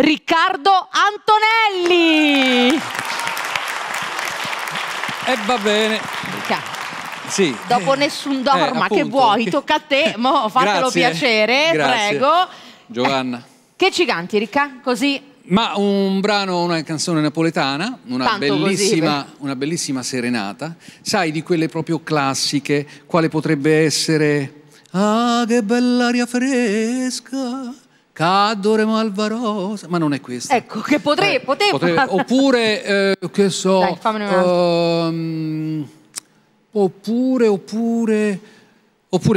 Riccardo Antonelli. E va bene. Sì. Dopo nessun dorma, appunto, che vuoi? Tocca a te, mo fatelo piacere, grazie. prego. Giovanna. Che ci canti, Ricca? Così? Ma un brano, una canzone napoletana, una bellissima serenata, sai, di quelle proprio classiche, quale potrebbe essere "Ah, che bella aria fresca, Cadore Malvarosa", ma non è questa. Ecco, che potevo. Oppure, che so, dai, fammene oppure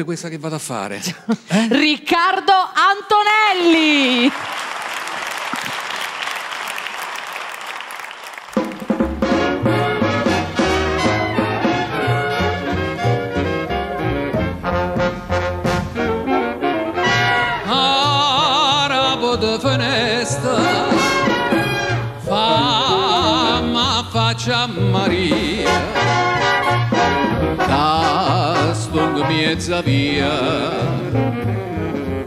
questa che vado a fare. Riccardo Antonelli. De finestra famma faccia Maria castung miezza via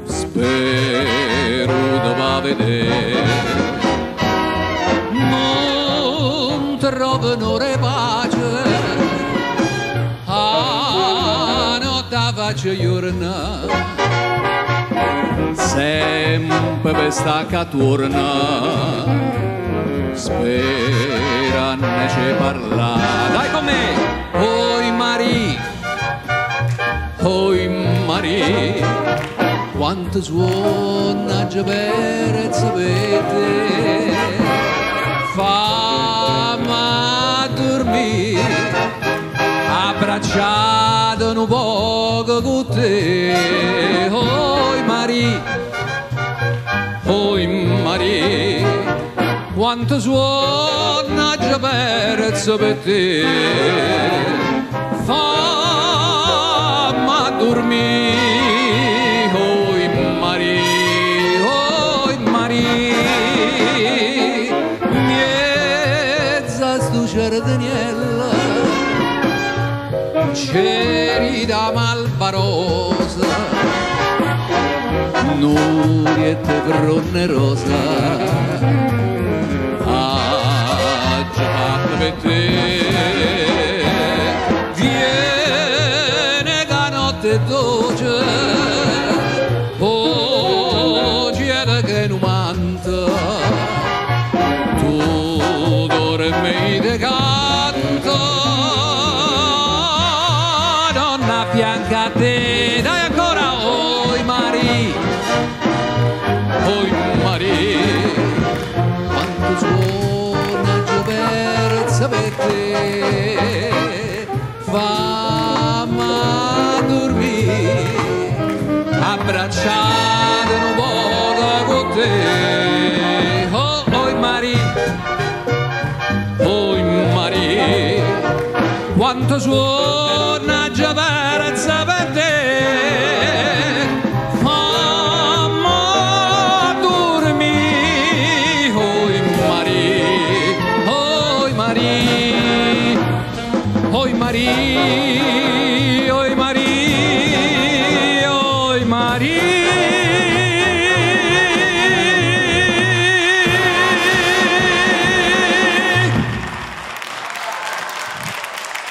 spero de va vedere non trovano pace a notte faccia giornata sempre per sta caturna speranno ci parla. Dai con me! Oi Marie, quanto suona già perezza vede, fammi dormire, abbracciato un poco con te. Oi Marie, quanto suona già perezza per te, fammi dormire. Oi Marie, miezza stu giardiniella, c'eri da Malvarosa, Nuriette fronne rosa, già per te, viene da notte dolce, oggi è che non manta, tu dormi de canto, donna fianca a te, dai ancora, oi Marie. Oi Marie, quanto suona già perezza per te, fammi dormire, abbracciato un po' con te. Oi Marie, quanto suona